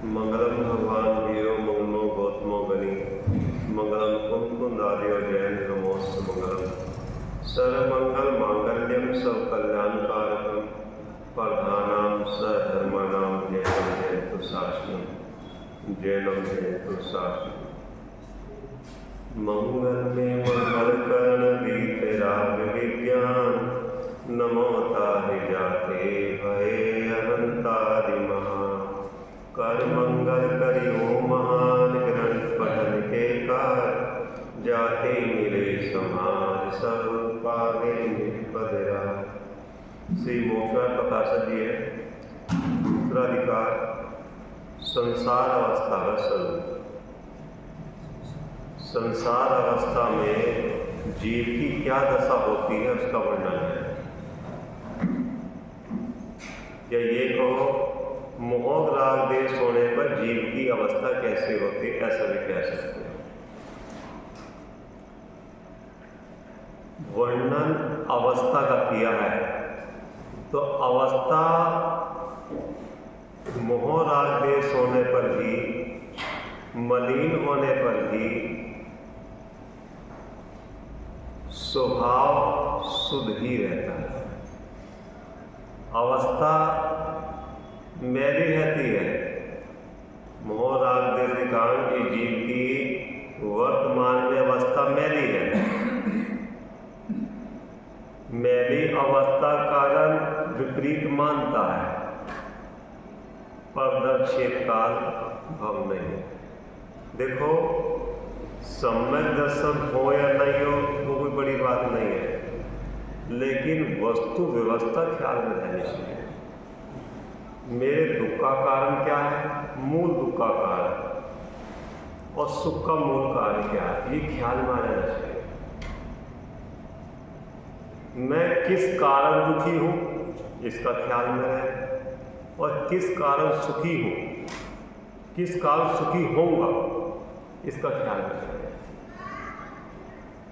मंगलम भगवान वीरो मंगलो गौतमो गणि मंगलम कुंकुंदार्यो जैन नमोस्त मंगलम सर्वमंगल मांगल्यम सर्वकल्याणकारकम प्रधानाम सधर्माणाम जैनम जयतु शासनम जैनम जयतु शासनम। मंगल में मंगल कर्ण दीप राग विज्ञान नमो ताहि जाते भये अनंतादि महा कर मंगल करियो महान ग्रंथ पठन के कार जाते मिले समाज सब पावे निपदरा। श्री मोक्षराज प्रकाशक जी है। उत्तराधिकार संसार अवस्था का स्वरूप। संसार अवस्था में जीव की क्या दशा होती है उसका वर्णन है। या ये कहो मोह राग देश होने पर जीव की अवस्था कैसे होती है, ऐसा भी कह सकते हैं। वर्णन अवस्था का किया है तो अवस्था मोह राग देश होने पर भी, मलिन होने पर भी स्वभाव शुद्ध ही रहता है। अवस्था मैली रहती है। मोह राग देश के कारण इस जीव की वर्तमान में अवस्था मैली है। मैली अवस्था कारण विपरीत मानता है, परदर्शित काल भव नहीं। देखो सम्यक दर्शन हो या नहीं हो वो कोई बड़ी बात नहीं है, लेकिन वस्तु व्यवस्था ख्याल में रहनी चाहिए। मेरे दुख का कारण क्या है, मूल दुख का कारण, और सुख का मूल कारण क्या है, ये ख्याल में रहना चाहिए। मैं किस कारण दुखी हूं इसका ख्याल में रहे, और किस कारण सुखी हूं, किस कारण सुखी होऊंगा इसका ख्याल में रहे,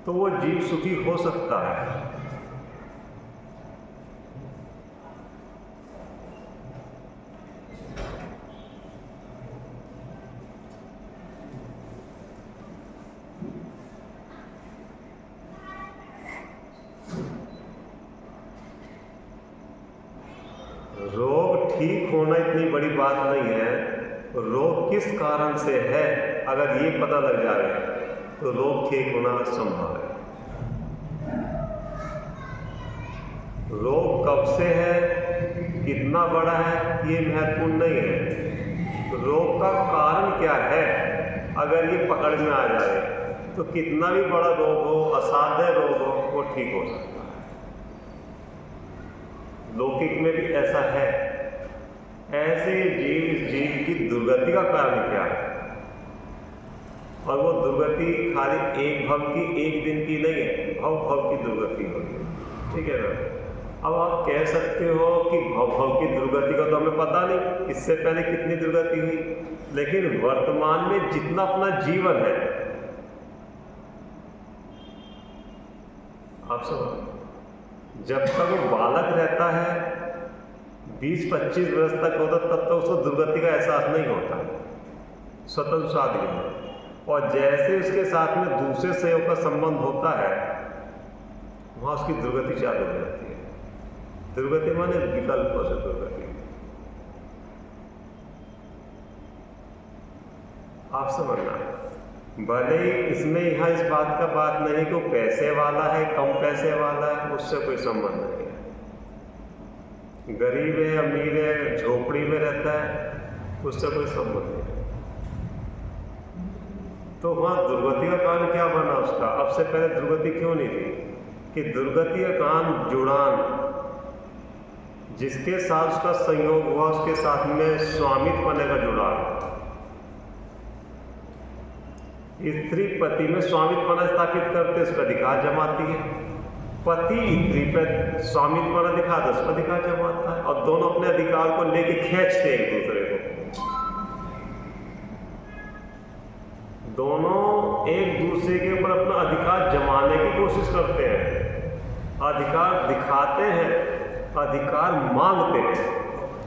तो वो जीव सुखी हो सकता है। रोग ठीक होना इतनी बड़ी बात नहीं है। रोग किस कारण से है अगर ये पता लग जाए तो रोग ठीक होना संभव है। रोग कब से है, कितना बड़ा है, ये महत्वपूर्ण नहीं है। रोग का कारण क्या है अगर ये पकड़ में आ जाए तो कितना भी बड़ा रोग हो, असाध्य रोग हो, वो ठीक हो सकता है। लौकिक में भी ऐसा है। ऐसे जीव की दुर्गति का कारण क्या है, और वो दुर्गति खाली एक भव की, एक दिन की नहीं है, भव भव की दुर्गति होगी। ठीक है ना। अब आप कह सकते हो कि भव भव की दुर्गति का तो हमें पता नहीं, इससे पहले कितनी दुर्गति हुई, लेकिन वर्तमान में जितना अपना जीवन है, आप सब जब तक वो बालक रहता है 20-25 वर्ष तक होता, तब तक उसको दुर्गति का एहसास नहीं होता, स्वतंत्र स्वाधीन। और जैसे उसके साथ में दूसरे सहयोग का संबंध होता है वहां उसकी दुर्गति चालू हो जाती है। दुर्गति माने विकल्प से दुर्गति। आप समझना, भले ही इसमें यहाँ इस बात का बात नहीं है कि वो पैसे वाला है, कम पैसे वाला है, उससे कोई संबंध नहीं है। गरीब है, अमीर है, झोपड़ी में रहता है, उससे कोई संबंध नहीं है। तो वहाँ दुर्गति का कारण क्या बना उसका? अब से पहले दुर्गति क्यों नहीं थी? कि दुर्गति का कारण जुड़ान, जिसके साथ उसका संयोग हुआ उसके साथ में स्वामित्व बने का जुड़ान। स्त्री पति में स्वामित्व स्थापित करते, उस पर अधिकार जमाती है। पति स्त्री पर स्वामित्व दिखाता, उस पर अधिकार जमाता है, और दोनों अपने अधिकार को लेके खींचते एक दूसरे को। दोनों एक दूसरे के ऊपर अपना अधिकार जमाने की कोशिश करते हैं, अधिकार दिखाते हैं, अधिकार मांगते हैं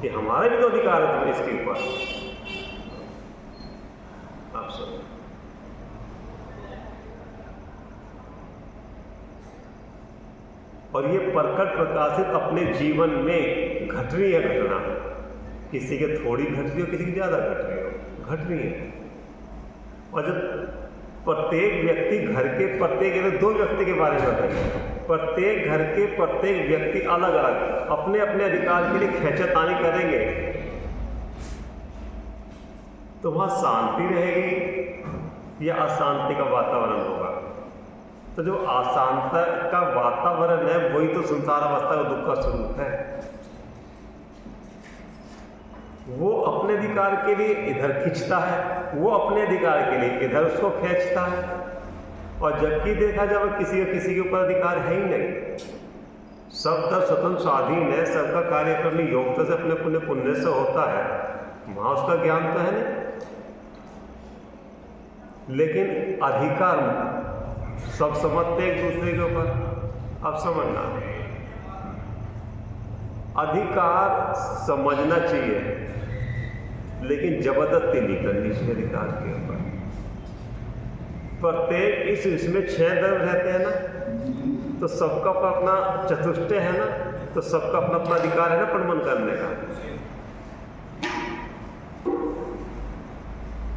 कि हमारे भी तो अधिकार है इसके ऊपर। सुनो। और ये प्रकट प्रकाशित अपने जीवन में घट रही है घटना। किसी के थोड़ी घट रही हो, किसी की ज़्यादा घट रही हो, घट रही है। और जब प्रत्येक व्यक्ति घर के प्रत्येक, दो व्यक्ति के बारे में बताइए, प्रत्येक घर के प्रत्येक व्यक्ति अलग अलग अपने अपने अधिकार के लिए खींचातानी करेंगे तो वहाँ शांति रहेगी या अशांति का वातावरण होगा? तो जो अशांति का वातावरण है वही तो संसार अवस्था का दुख का स्वरूप है। वो अपने अधिकार के लिए इधर खींचता है, वो अपने अधिकार के लिए इधर उसको खींचता है, और जबकि देखा जाए किसी के ऊपर अधिकार है ही नहीं। सब तब स्वतंत्र स्वाधीन है, सबका कार्य अपनी योग्यता से अपने पुण्य से होता है, वहां उसका ज्ञान तो है नहीं। लेकिन अधिकार सब समझते एक दूसरे के ऊपर। अब समझना, अधिकार समझना चाहिए लेकिन जबरदस्ती नहीं करनी चाहिए अधिकार के ऊपर। प्रत्येक इसमें 6 धर्म रहते हैं ना, तो सबका अपना चतुष्टय है ना, तो सबका अपना अपना अधिकार है ना प्रमाण करने का।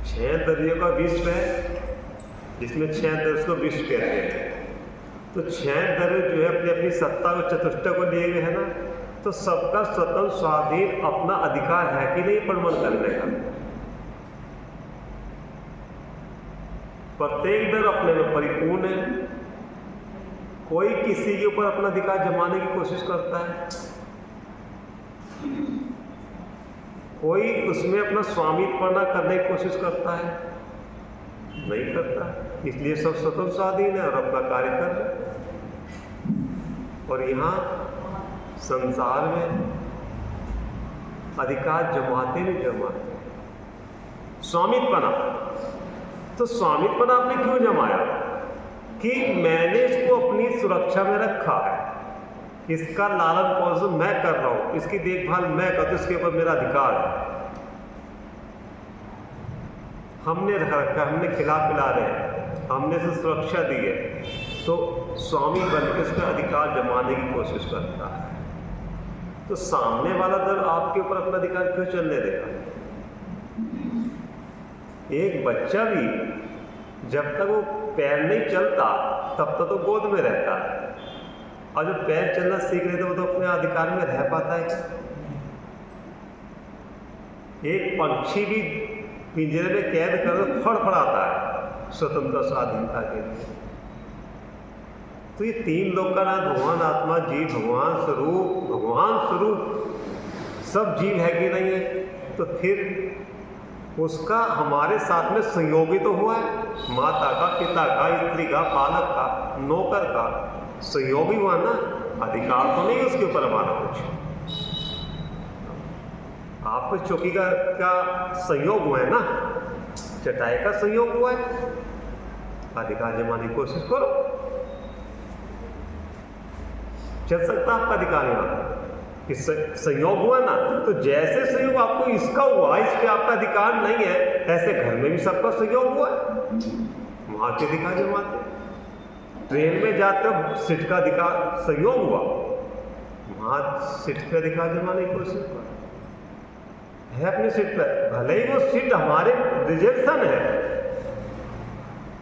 6 दरियों का विश्व है जिसमें 6 दर्ज को विश्व कहते हैं। तो 6 दर्ज जो है अपनी अपनी सत्ता और चतुष्टय को लिए हुए है ना, तो सबका स्वतंत्र स्वाधीन अपना अधिकार है कि नहीं प्रमाण करने का। प्रत्येक दर अपने में परिपूर्ण है। कोई किसी के ऊपर अपना अधिकार जमाने की कोशिश करता है, कोई उसमें अपना स्वामित्व करने की कोशिश करता है, नहीं करता। इसलिए सब स्वतंत्र स्वाधीन है और अपना कार्य कर रहे हैं। और यहाँ संसार में अधिकार जमाते नहीं जमाते। स्वामित्वना, तो स्वामित्वना आपने क्यों जमाया? कि मैंने इसको अपनी सुरक्षा में रखा है, इसका लालन पालन मैं कर रहा हूं, इसकी देखभाल मैं करता हूं, इसके ऊपर मेरा अधिकार है। हमने रख रखा, हमने खिला पिला रहे हैं, हमने इसे सुरक्षा दी है, तो स्वामी बनकर इसका अधिकार जमाने की कोशिश करता है। तो सामने वाला दल आपके ऊपर अपना अधिकार क्यों चलने देगा? एक बच्चा भी जब तक वो पैर नहीं चलता तब तक तो गोद में रहता है, और जब पैर चलना सीख लेते वो तो अपने अधिकार में रह पाता है। एक पंछी भी पिंजरे में कैद कर तो फड़फड़ाता है स्वतंत्रता स्वाधीनता के लिए। तो ये 3 लोग का नाम भगवान आत्मा, जीव, भगवान स्वरूप सब जीव है कि नहीं है? तो फिर उसका हमारे साथ में संयोगी तो हुआ है, माता का, पिता का, स्त्री का, पालक का, नौकर का संयोगी हुआ ना। अधिकार तो नहीं उसके ऊपर हमारा कुछ। आपको चौकी का संयोग हुआ है ना, चटाई का संयोग हुआ है, अधिकार जमाने की कोशिश करो, चल सकता आपका अधिकार यहाँ। इस संयोग हुआ ना, तो जैसे संयोग आपको इसका हुआ, इस पे आपका अधिकार नहीं है, ऐसे घर में भी सबका संयोग हुआ है, वहां के अधिकार जमाते। ट्रेन में जाते हो, सीट का अधिकार संयोग हुआ, वहां सीट पे अधिकार जमाने की कोशिश कर है अपनी सीट पर, भले ही वो सीट हमारे रिजर्वेशन है,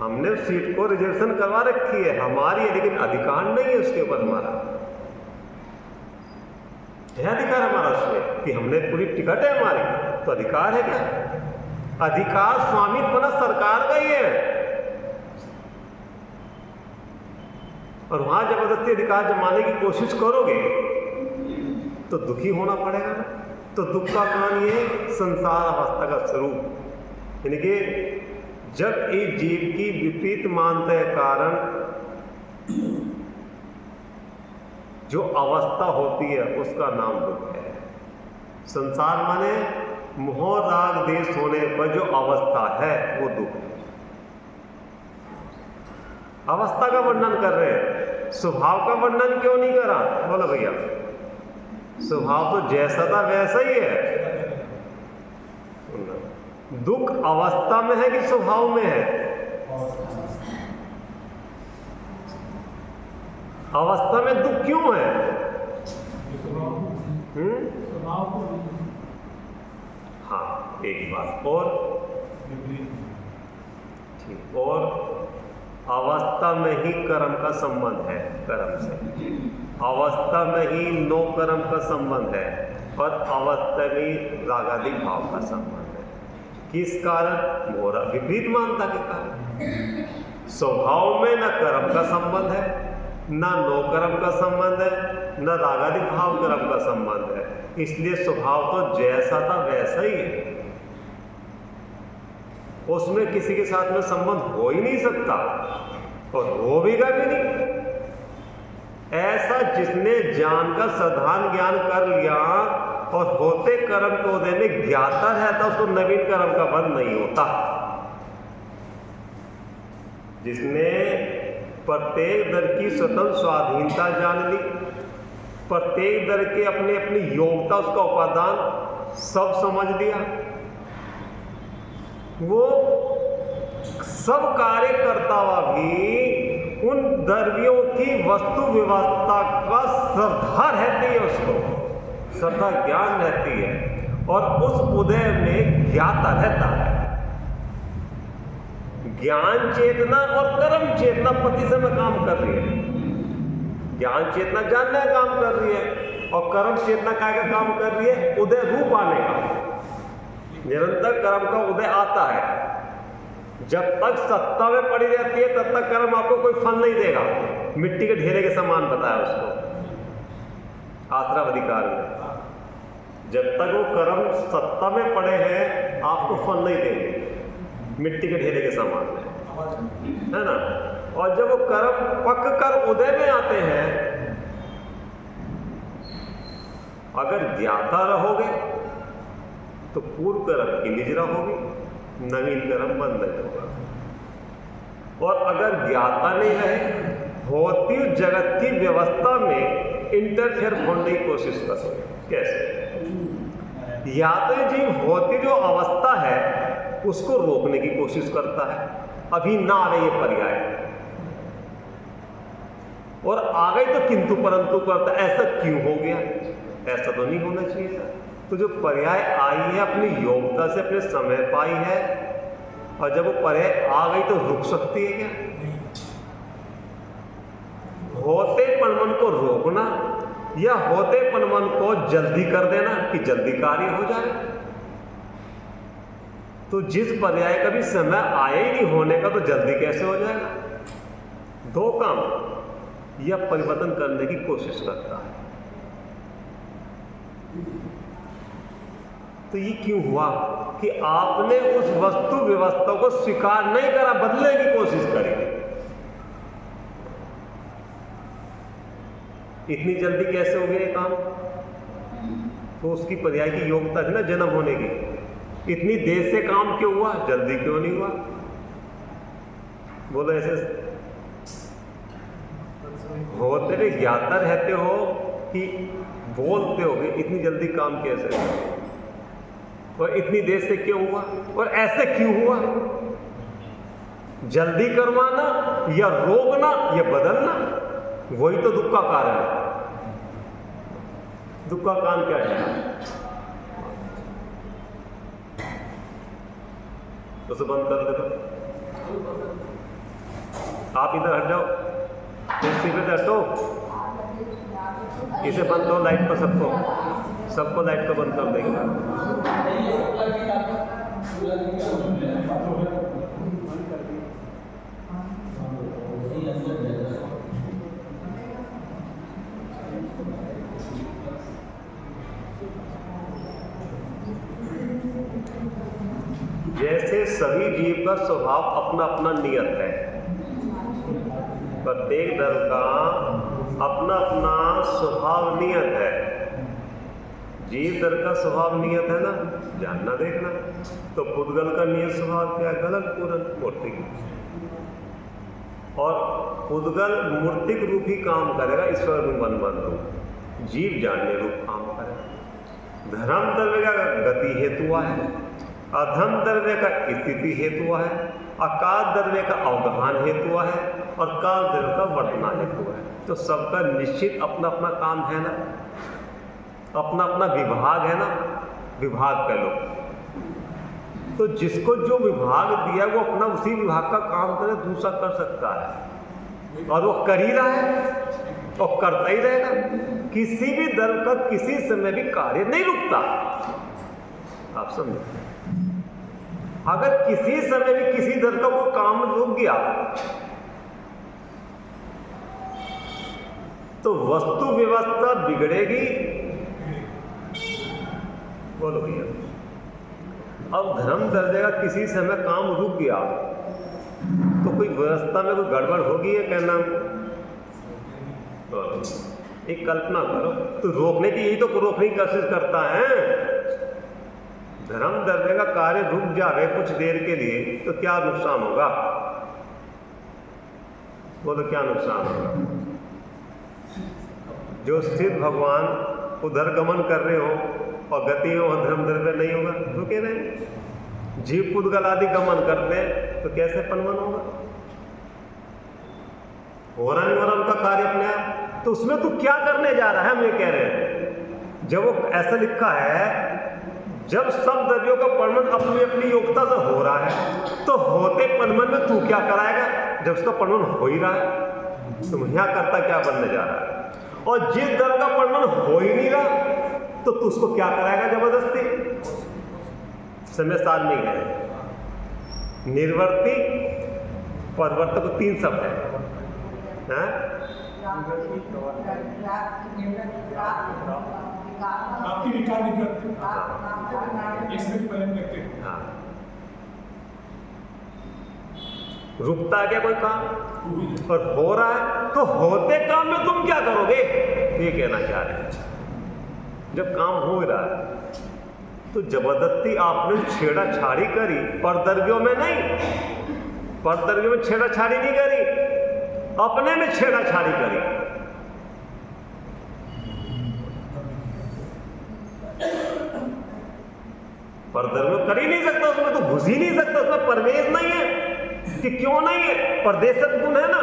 हमने उस सीट को रिजर्वेशन करवा रखी है, हमारी है, लेकिन अधिकार नहीं है उसके ऊपर हमारा। है अधिकार हमारा उसमें कि हमने पूरी टिकट है हमारी, तो अधिकार है क्या? अधिकार स्वामित्व ना सरकार का ही है, और वहां जबरदस्ती अधिकार जमाने की कोशिश करोगे तो दुखी होना पड़ेगा ना। तो दुख का कारण ये संसार अवस्था का स्वरूप, यानी कि जब एक जीव की विपरीत मानता है कारण जो अवस्था होती है उसका नाम दुख है। संसार माने मोह राग देश होने पर जो अवस्था है वो दुख है। अवस्था का वर्णन कर रहे हैं, स्वभाव का वर्णन क्यों नहीं करा? बोलो भैया, स्वभाव तो जैसा था वैसा ही है। दुख अवस्था में है कि स्वभाव में है? अवस्था में दुख क्यों है? हाँ, एक बात और ठीक, और अवस्था में ही कर्म का संबंध है, कर्म से अवस्था में ही नो कर्म का संबंध है, और अवस्था में रागादि भाव का संबंध है। किस कारण? मोरा विपरीत मानता के कारण। स्वभाव में न कर्म का संबंध है, न नो कर्म का संबंध है, न रागादि भाव कर्म का संबंध है, इसलिए स्वभाव तो जैसा था वैसा ही है, उसमें किसी के साथ में संबंध हो ही नहीं सकता और होगा भी नहीं। ऐसा जिसने जान का साधारण ज्ञान कर लिया और होते कर्म को उदय में ज्ञाता रहता, उसको नवीन कर्म का बंध नहीं होता। जिसने प्रत्येक दर की स्वतंत्र स्वाधीनता जान ली, प्रत्येक दर के अपने अपनी योग्यता, उसका उपादान सब समझ लिया, वो सब कार्य करता हुआ भी उन द्रव्यों की वस्तु व्यवस्था का श्रद्धा रहती है, उसको श्रद्धा ज्ञान रहती है, और उस उदय में ज्ञाता रहता है। ज्ञान चेतना और कर्म चेतना पति समय काम कर रही है। ज्ञान चेतना जानने का काम कर रही है और कर्म चेतना क्या का काम कर रही है? उदय रूप आने का। निरंतर कर्म का उदय आता है। जब तक सत्ता में पड़ी रहती है तब तक कर्म आपको कोई फल नहीं देगा, मिट्टी के ढेले के समान बताया उसको आश्रम अधिकार में। जब तक वो कर्म सत्ता में पड़े हैं आपको फल नहीं देंगे, मिट्टी के ढेले के समान है ना। और जब वो कर्म पक कर उदय में आते हैं, अगर ज्ञाता रहोगे तो पूर्व कर्म की निज रहोगी, नवीन कर्म बंद होगा। और अगर ज्ञाता नहीं रहे, होती जगत की व्यवस्था में इंटरफेयर होने की कोशिश करोगे। कैसे? या तो जीव होती जो अवस्था है उसको रोकने की कोशिश करता है, अभी ना आ रही है पर्याय, और आ गई तो किंतु परंतु करता, ऐसा क्यों हो गया? ऐसा तो नहीं होना चाहिए था। तो जो पर्याय आई है अपनी योग्यता से अपने समय पाई है, और जब वो पर्याय आ गई तो रुक सकती है क्या? होते पनमन को रोकना या होते पनमन को जल्दी कर देना कि जल्दी कार्य हो जाए। तो जिस पर्याय का भी समय आया ही नहीं होने का तो जल्दी कैसे हो जाएगा? दो काम या परिवर्तन करने की कोशिश करता है। तो ये क्यों हुआ कि आपने उस वस्तु व्यवस्था को स्वीकार नहीं करा, बदलने की कोशिश करी। इतनी जल्दी कैसे हो गया काम? तो उसकी पर्याय की योग्यता थी ना जन्म होने की। इतनी देर से काम क्यों हुआ? जल्दी क्यों नहीं हुआ? बोलो ऐसे होते भी ज्ञाता रहते हो कि बोलते हो कि इतनी जल्दी काम कैसे हुआ और इतनी देर से क्यों हुआ और ऐसे क्यों हुआ? जल्दी करवाना या रोकना या बदलना, वही तो दुख का कारण है। दुख का कारण क्या है? तो उसे बंद कर देगा। आप इधर हट जाओ, कुर्सी पे हटो, इसे बंद करो लाइट पर, सबको लाइट को बंद कर देंगे। जैसे सभी जीव का स्वभाव अपना अपना नियत है, प्रत्येक दल का अपना अपना स्वभाव नियत है। जीव दल का स्वभाव नियत है ना, जानना देखना। तो पुद्गल का नियत स्वभाव क्या है? गलत पूरन मूर्तिक। और पुद्गल मूर्तिक रूप ही काम करेगा, ईश्वर रूप रूप, जीव जानने रूप काम करेगा। धर्म दल का गति हेतु है, अधम द्रव्य का स्थिति हेतु है, अकाल द्रव्य का अवधान हेतु है और काल द्रव्य का वर्तमान हेतु है। तो सबका निश्चित अपना अपना काम है ना, अपना अपना विभाग है ना, विभाग कह लो। तो जिसको जो विभाग दिया वो अपना उसी विभाग का काम करे, दूसरा कर सकता है और वो कर ही रहा है और करता ही रहेगा। किसी भी दल का किसी समय भी कार्य नहीं रुकता, आप समझो। अगर किसी समय भी किसी दल का कोई काम रुक गया तो वस्तु व्यवस्था बिगड़ेगी। बोलो भैया, अब धर्म दर्जे का किसी समय काम रुक गया तो कोई व्यवस्था में कोई गड़बड़ होगी है कहना। एक कल्पना करो, तो रोकने की यही तो रोकने की कोशिश करता है। धर्म दर्जे का कार्य रुक जाए कुछ देर के लिए तो क्या नुकसान होगा? बोलो क्या नुकसान होगा? जो स्थिर भगवान उधर गमन कर रहे हो और गति में वह धर्म द्रव्य नहीं होगा, रुके रहे। जीव पुद्गल आदि गमन करते हैं तो कैसे पनवन होगा? हो रहा नहीं हो रहा उनका कार्य अपने आप, तो उसमें तू क्या करने जा रहा है? हम ये कह रहे हैं, जब वो ऐसा लिखा है, जब सब द्रव्यों का पनमन अपनी अपनी योग्यता से हो रहा है तो होते पनमन में तू क्या कराएगा? जब उसका पनमन हो ही रहा है तो यहाँ करता क्या बनने जा रहा है? और जिस दल का पनमन हो ही नहीं रहा तो तू उसको क्या कराएगा जबरदस्ती? समय साल में है निर्वर्ती परिवर्तक, 3 शब्द है। हाँ, रुकता है क्या कोई काम? और हो रहा है तो होते काम में तुम क्या करोगे? ये कहना चाह रहे हैं। जब काम हो रहा है तो जबरदस्ती आपने छेड़ाछाड़ी करी, परद्रव्यों में नहीं, परद्रव्यों में छेड़ाछाड़ी नहीं करी, अपने में छेड़ाछाड़ी करी। परद्रव्य कर ही नहीं सकता, उसमें तो घुस ही नहीं सकता, उसमें प्रवेश नहीं है। कि क्यों नहीं है? प्रदेशक गुण है ना,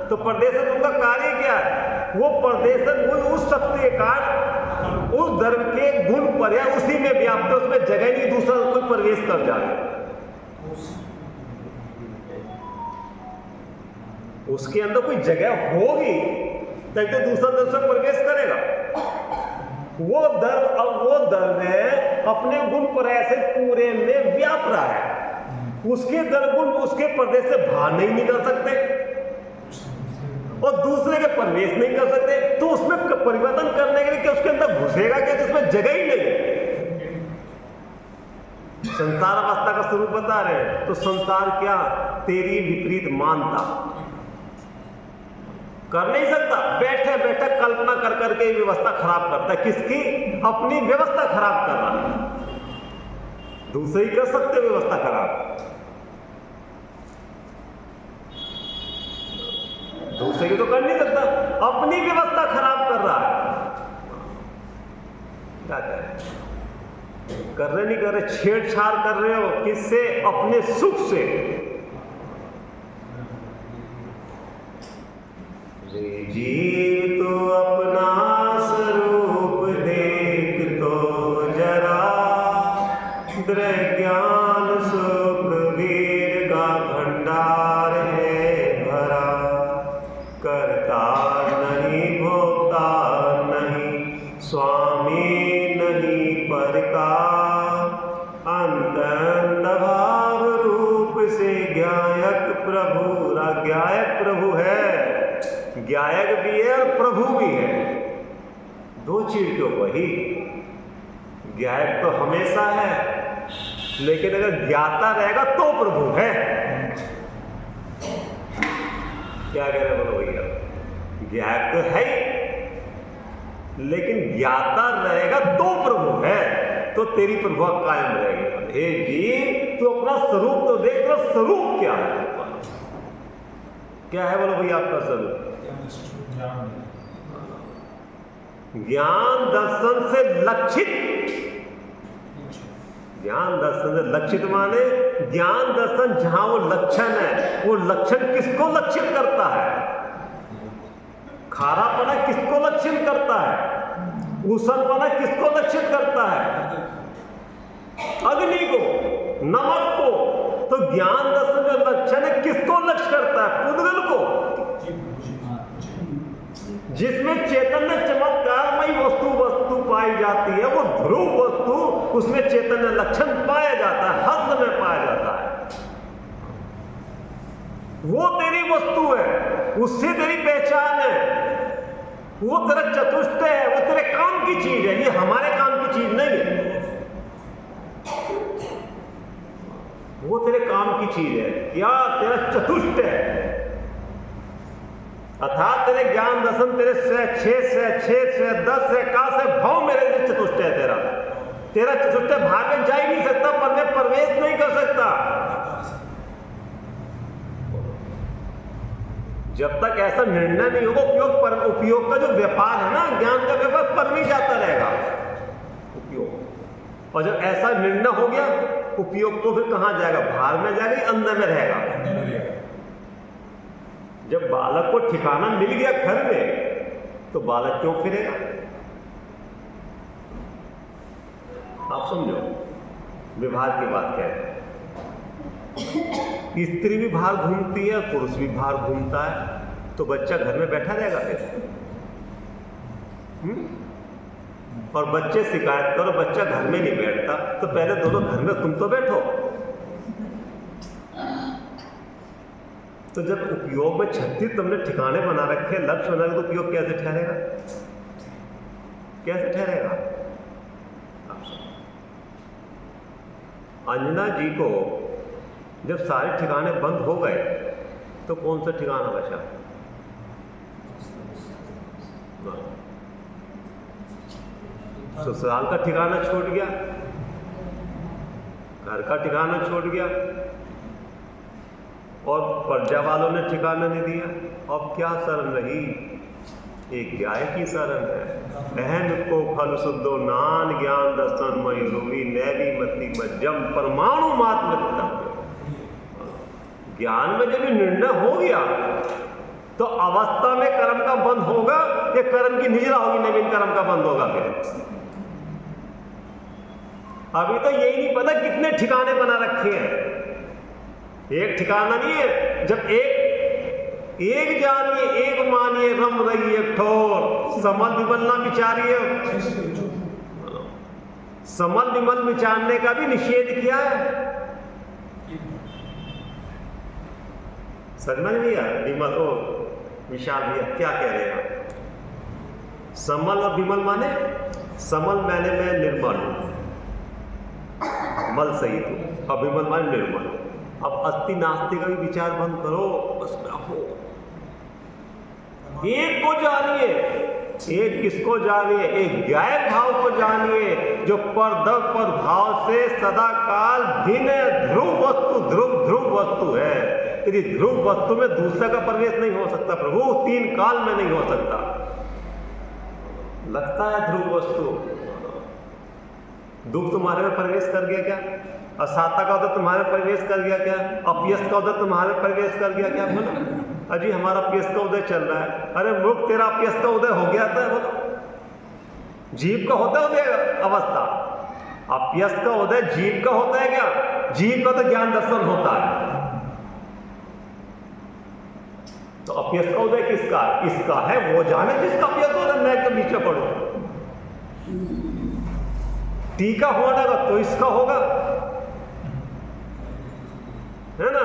तो प्रदेशक गुण का कार्य क्या है? वो प्रदेशक गुण उस शक्ति के कारण उस द्रव्य के गुण पर या उसी में व्याप्त है, उसमें जगह नहीं दूसरा कोई प्रवेश कर जाए। उसके अंदर कोई जगह होगी तब तो दूसरा द्रव्य प्रवेश करेगा। वो द्रव्य अपने गुण पर ऐसे पूरे में व्याप रहा है, उसके द्रव्य उसके प्रदेश से बाहर नहीं निकल सकते और दूसरे के प्रवेश नहीं कर सकते। तो उसमें परिवर्तन करने के लिए क्या उसके अंदर घुसेगा क्या? जिसमें जगह ही नहीं है। संसार अवस्था का स्वरूप बता रहे हैं, तो संसार क्या तेरी विपरीत मानता कर नहीं सकता। बैठे बैठे कल्पना कर करके व्यवस्था खराब करता है। किसकी? अपनी व्यवस्था खराब कर रहा है। दूसरे ही कर सकते व्यवस्था खराब, दूसरे की तो कर नहीं सकता, अपनी व्यवस्था खराब कर रहा है। क्या कर रहे नहीं कर रहे, छेड़छाड़ कर रहे हो। किससे? अपने सुख से। जीव तो अपना स्वरूप देख तो जरा, ज्ञान सुख वीर का भंडार है भरा, करता नहीं भोगता नहीं, स्वामी नहीं पर का, अंत भाव रूप से ज्ञायक प्रभु। ज्ञायक प्रभु है, ज्ञायक भी है और प्रभु भी है, दो चीज क्यों? वही ज्ञायक तो हमेशा है, लेकिन अगर ज्ञाता रहेगा तो प्रभु है। क्या कह रहे बोलो भैया? ज्ञायक तो है ही, लेकिन ज्ञाता रहेगा तो प्रभु है, तो तेरी प्रभुआ कायम रहेगी। हे जीव, तू अपना स्वरूप तो देख, तो स्वरूप क्या है? क्या है बोलो भैया आपका स्वरूप? ज्ञान दर्शन से लक्षित ज्ञान दर्शन से लक्षित माने ज्ञान दर्शन जहां वो लक्षण है, वो लक्षण किसको लक्षित करता है? खारापना किसको लक्षित करता है? ऊसनपना किसको लक्षित करता है? अग्नि को, नमक को। तो ज्ञान दर्शन जो लक्षण है किसको लक्ष्य करता है? पुद्गल को। जिसमें चैतन्य चमत्कारमयी वस्तु पाई जाती है, वो ध्रुव वस्तु, उसमें चैतन्य लक्षण पाया जाता है, हस्त में पाया जाता है। वो तेरी वस्तु है, उससे तेरी पहचान है, वो तेरा चतुष्ट है, वो तेरे काम की चीज है। ये हमारे काम की चीज नहीं है, वो तेरे काम की चीज है। क्या? तेरा चतुष्ट है, अर्थात तेरे ज्ञान दर्शन, तेरे से 6 से 10 से का से भाव मेरे से चतुष्ट है। तेरा चतुष्ट भाव में जा ही नहीं सकता, पर में प्रवेश नहीं कर सकता। जब तक ऐसा निर्णय नहीं होगा, उपयोग का जो व्यापार है ना, ज्ञान का व्यापार पर में जाता रहेगा उपयोग। और जब ऐसा निर्णय हो गया, उपयोग तो फिर कहां जाएगा? बाहर में जाएगा या अंदर में रहेगा? जब बालक को ठिकाना मिल गया घर में, तो बालक क्यों फिरेगा? आप समझो, विभाग की बात कह रहे हैं। स्त्री भी बाहर घूमती है, पुरुष भी बाहर घूमता है, तो बच्चा घर में बैठा रहेगा फिर? और बच्चे शिकायत करो, बच्चा घर में नहीं बैठता, तो पहले दोनों घर में तुम तो बैठो। तो जब उपयोग में 36 तुमने ठिकाने बना रखे, लक्ष्य बना रखे, तो उपयोग कैसे ठहरेगा? कैसे ठहरेगा? अंजना जी को जब सारे ठिकाने बंद हो गए, तो कौन सा ठिकाना बचा? ससुराल का ठिकाना छोड़ गया, घर का ठिकाना छोड़ गया, और प्रजा वालों ने ठिकाना नहीं दिया। अब क्या शरण रही? एक गाय की शरण है। अहम को फल शुद्धो नान ज्ञान दर्शन मई रूपी नैवी मति मज्जम परमाणु मात्र। ज्ञान में जब निर्णय हो गया, तो अवस्था में कर्म का बंद होगा या कर्म की निजरा होगी, नवीन कर्म का बंद होगा? फिर अभी तो यही नहीं पता कितने ठिकाने बना रखे हैं। एक ठिकाना नहीं है। जब एक जानिए, एक मानिए, रम रही एक ठोर, समल विमल ना विचारिए। समल विमल विचारने का भी निषेध किया है। समझ भैया, विमल ओ विशाल भैया क्या कह रहे हैं? समल और विमल माने, समल मैंने मैं निर्मल, मल सही तो, और विमल माने निर्मल। अब अस्थि नास्ति का भी विचार बंद करो, बस रखो। एक को जानिए, एक किसको जानिए? एक गाय भाव को जानिए, जो पर भाव से सदा काल भिन्न ध्रुव वस्तु है। यदि ध्रुव वस्तु में दूसरा का प्रवेश नहीं हो सकता प्रभु, 3 काल में नहीं हो सकता। लगता है ध्रुव वस्तु, दुख तुम्हारे में प्रवेश कर गया क्या? असाता का उदय तुम्हारे प्रवेश कर गया क्या? अपयस का उदय तुम्हारे प्रवेश कर गया क्या? बोलो अजी हमारा अपयस का उदय चल रहा है। अरे मूर्ख, तेरा अपयस का उदय हो गया था। बोलो जीव का होता है उदय अवस्था, अपयस का उदय जीव का होता है क्या? जीव का तो ज्ञान दर्शन होता है। तो अपयस का उदय किसका? इसका है, वो जाने जिसका अपयस हो रहा है। मैं तो नीचे पढ़ू, टीका होने का तो इसका होगा, है ना?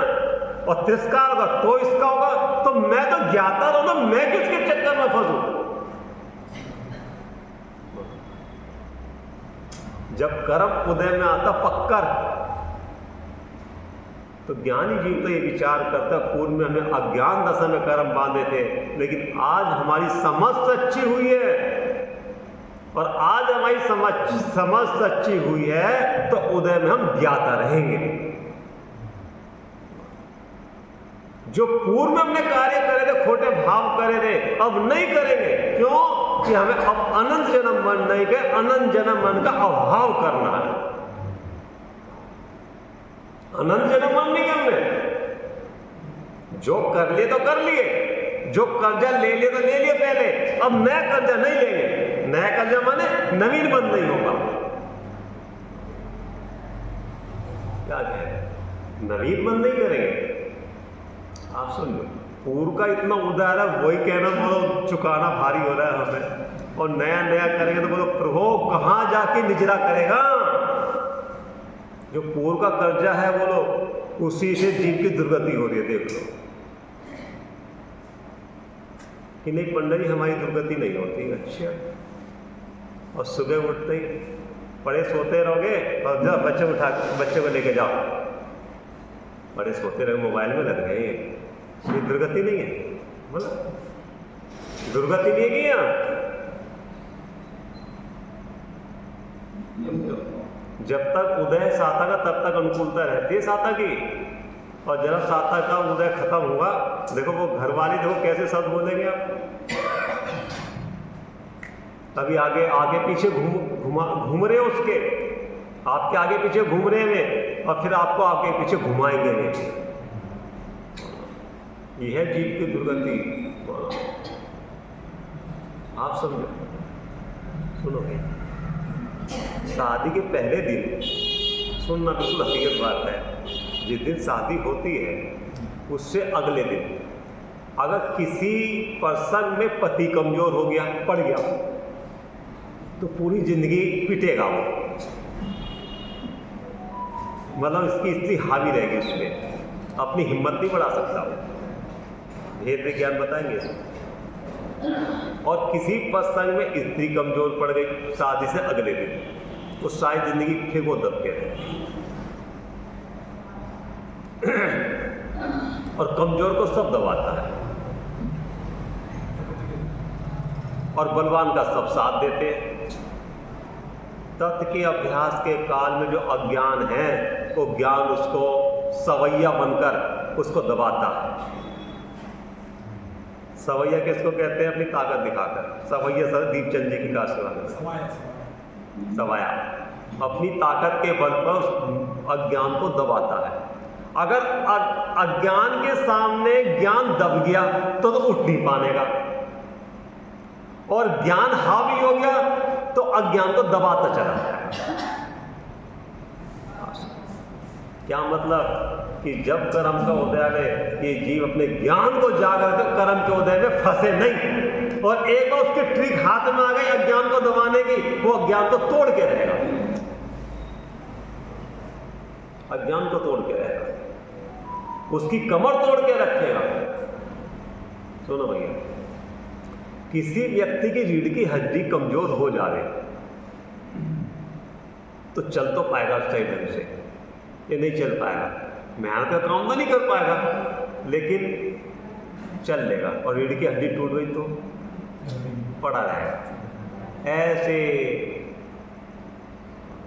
और तिरस्कार होगा तो इसका होगा। तो मैं तो ज्ञाता रहूं ना, मैं किसके चक्कर में फंसू? जब कर्म उदय में आता पक्कर, तो ज्ञानी जीव तो ये विचार करता, पूर्व में हमने अज्ञान दशा में कर्म बांधे थे, लेकिन आज हमारी समझ सच्ची हुई है, और आज हमारी समझ सच्ची हुई है, तो उदय में हम ज्ञाता रहेंगे। जो पूर्व में हमने कार्य करे थे, खोटे भाव करे थे, अब नहीं करेंगे। क्यों? कि हमें अब अनंत जन्म मन नहीं के, अनंत जन्म मन का अभाव करना है। अनंत जन्म हम नहीं करने। जो कर लिए तो कर लिए, जो कर्जा ले लिए तो ले लिए पहले, अब नया कर्जा नहीं लेंगे। नया कर्जा माने नवीन बंद नहीं होगा। क्या कह रहे हैं? नवीन बंद नहीं करेंगे। आप सुन लो, पूर्व का इतना उदार है, वही कहना बोलो चुकाना भारी हो रहा है हमें, और नया नया करेंगे तो बोलो प्रभु कहां जाके निजरा करेगा। जो पूर्व का कर्जा है बोलो उसी से जीव की दुर्गति हो रही है। देख लो कि नहीं पंडित जी, हमारी दुर्गति नहीं होती। अच्छा, और सुबह उठते ही बड़े सोते रहोगे और जब बच्चे को लेके जाओ, बड़े सोते रहे मोबाइल में लग रहे हैं, ये दुर्गति नहीं है। बोला दुर्गति नहीं है कि यहाँ जब तक उदय साता का तब तक अनुकूलता रहती है साता की, और जरा साता का उदय खत्म हुआ, देखो वो घर वाले देखो कैसे शब्द बोलेंगे आप। तभी आगे आगे पीछे घूम रहे हो उसके, आपके आगे पीछे घूम रहे हैं और फिर आपको आगे पीछे घुमाएंगे वे। यह है जीव की दुर्गति। आप समझो, सुनोगे शादी के पहले दिन सुनना बिल्कुल हकीकत बात है। जिस दिन शादी होती है उससे अगले दिन अगर किसी पर्सन में पति कमजोर हो गया, पड़ गया, तो पूरी जिंदगी पिटेगा वो। मतलब इसकी स्त्री हावी रहेगी उसमें, अपनी हिम्मत नहीं बढ़ा सकता वो। भेद विज्ञान बताएंगे इसमें। और किसी पर्सन में स्त्री कमजोर पड़ गई शादी से अगले दिन, तो सारी जिंदगी फिर वो दबके रहे। और कमजोर को सब दबाता है, और बलवान का सब साथ देते हैं। तत्व के अभ्यास के काल में जो अज्ञान है, वो ज्ञान उसको सवैया बनकर उसको दबाता है। सवैया किसको कहते हैं? अपनी ताकत दिखाकर। सवैया सर दीपचंद जी की काश सवाया अपनी ताकत के बल पर उस अज्ञान को दबाता है। अगर अज्ञान के सामने ज्ञान दब गया तो उठ नहीं पाएगा, और ज्ञान हावी हो गया तो अज्ञान को दबाता चला जाएगा। क्या मतलब कि जब कर्म का उदय में ये जीव अपने ज्ञान को जागर कर कर्म के उदय में फंसे नहीं, और एक बार उसकी ट्रिक हाथ में आ गई अज्ञान को दबाने की, वो अज्ञान को तोड़ के रहेगा। अज्ञान को तोड़ के रहेगा, उसकी कमर तोड़ के रखेगा। सुनो भैया, किसी व्यक्ति की रीढ़ की हड्डी कमजोर हो जाए तो चल तो पाएगा सही ढंग से, ये नहीं चल पाएगा, मेहनत का काम तो नहीं कर पाएगा, लेकिन चल लेगा। और रीढ़ की हड्डी टूट गई तो पड़ा रहेगा। ऐसे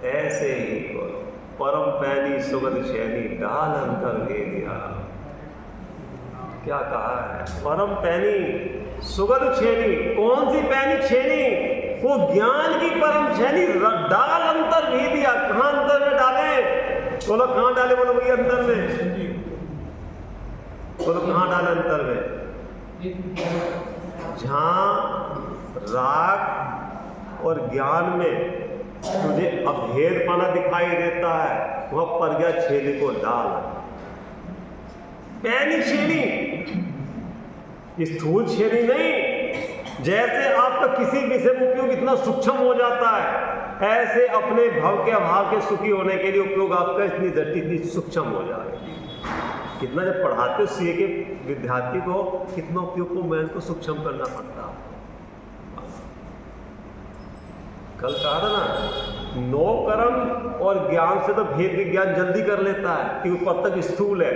ऐसे ही बोलो, परम पैनी सुगंध छेनी डाल अंतर दे दिया। क्या कहा है? परम पैनी सुगंध छेनी। कौन सी पैनी छेनी? वो ज्ञान की परम छेनी। डाल अंतर भी दिया। कहां अंतर में डाले? बोलो कहां डाले? बोलो भैया अंतर में बोलो कहां डाले? अंतर में। जहां राग और ज्ञान में तुझे अभेदपना दिखाई देता है, वह पर गया छेनी को डाल। पैनी छेनी, स्थूल छेनी नहीं। जैसे आपका किसी विषय में उपयोग इतना सूक्ष्म हो जाता है, ऐसे अपने भव के अभाव के सुखी होने के लिए उपयोग आपका इतनी दृष्टि इतनी सूक्ष्म हो जाएगी। कितना जब पढ़ाते सीए के विद्यार्थी को कितना उपयोग को मैं को सूक्ष्म करना पड़ता है। कल कहा था ना, नो कर्म और ज्ञान से तो भेद विज्ञान जल्दी कर लेता है कि ऊपर तक स्थूल है,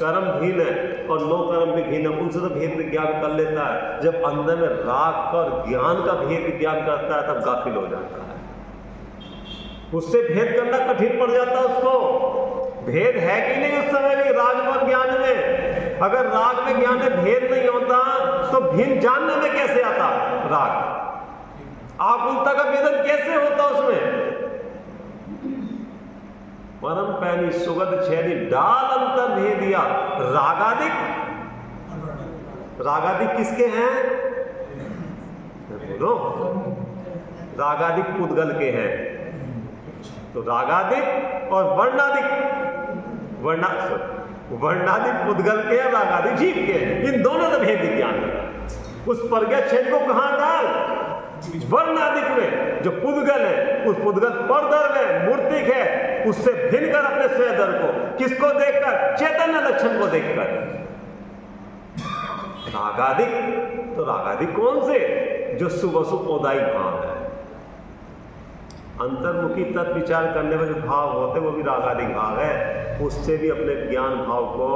कर्म भीन है और नो कर्म भी भीन है, उनसे तो भेद विज्ञान कर लेता है। जब अंदर में राग और ज्ञान का भेद विज्ञान करता है तब गाफिल हो जाता है, उससे भेद करना कठिन पड़ जाता है उसको। भेद है कि नहीं उस समय भी राग और ज्ञान में? अगर राग में ज्ञान में भेद नहीं होता तो भिन्न जानने में कैसे आता राग? आकुलता का वेदन कैसे होता उसमें? परम पैनी सुगध छैनी डाल अंतर भेदिया। रागादिक, रागादिक किसके हैं? बोलो, रागादिक पुद्गल के हैं। तो रागादिक और वर्णादिक, वर्णादिक पुद्गल के हैं, रागादिक जीव के हैं। इन दोनों का भेद ज्ञान उस प्रज्ञा छेद को कहां डाल? वर्णादिक में। जो पुद्गल है उस पुद्गल परदर में मूर्तिक है, उससे भिन्न कर अपने स्वयं को। किसको देखकर? चैतन्य लक्षण को देखकर। रागादिक, तो रागादिक कौन से? जो सुवसु ओदाई भाव है, अंतर्मुखी तत्व विचार करने में जो भाव होते वो भी रागादिक भाव है। उससे भी अपने ज्ञान भाव को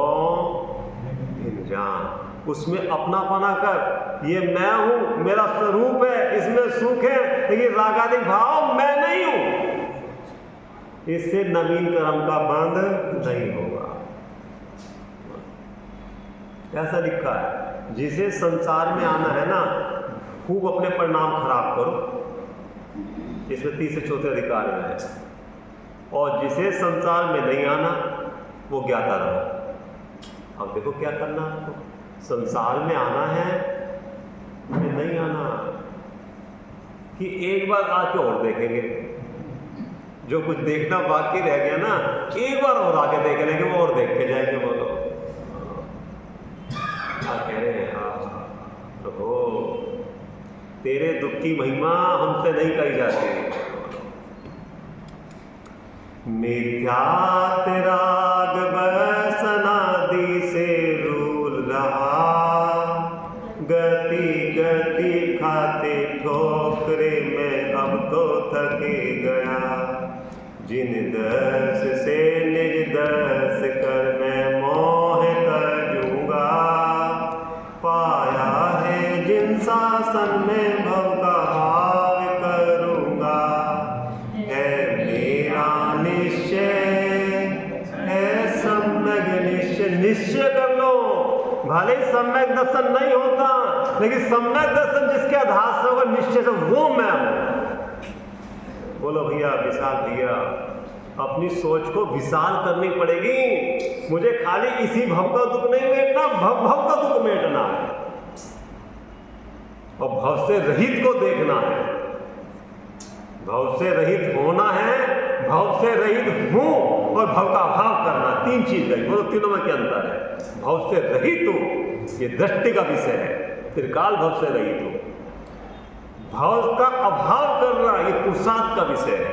जान, उसमें अपनापना कर। ये मैं हूं, मेरा स्वरूप है, इसमें सुख है, लेकिन रागादिक भाव मैं नहीं हूं। इससे नवीन कर्म का बंध नहीं होगा। ऐसा लिखा है, जिसे संसार में आना है ना, खूब अपने परिणाम खराब करो, इसमें 3 से 4 अधिकार में है। और जिसे संसार में नहीं आना वो ज्ञाता रहो। अब देखो क्या करना आपको, संसार में आना है कि नहीं आना, कि एक बार आके और देखेंगे। जो कुछ देखना बाकी रह गया ना, एक बार और आके देख लेंगे, वो और देख के जाएंगे। बोलो क्या कह रहे हैं आप? प्रभु तेरे दुख की महिमा हमसे नहीं कही जाती। मिथ्यात राग बसनादि से रूल रहा, गति गति खाते ठोकरे में अब तो थके गया। जिन दर्श से निज दर्श कर मैं मोह तजूंगा, पाया है जिन शासन में भव का भाव करूंगा। है मेरा निश्चय, है सम्यक निश्चय। निश्चय कर लो, भले ही सम्यक दर्शन नहीं होता, लेकिन सम्यक दर्शन जिसके आधार से होगा निश्चय से, वो मैं हूं। बोलो भैया, विशाल भैया, अपनी सोच को विशाल करनी पड़ेगी। मुझे खाली इसी भव का दुख नहीं मेटना, भव का दुख मेटना है, और भव से रहित को देखना है। भव से रहित होना है, भव से रहित हूं, और भव का अभाव करना। 3 चीज है। बोलो तीनों में क्या अंतर है? भव से रहित हूं, ये दृष्टि का विषय है। त्रिकाल भव से रहित हूं। भव का अभाव करना ये पुरुषार्थ का विषय है।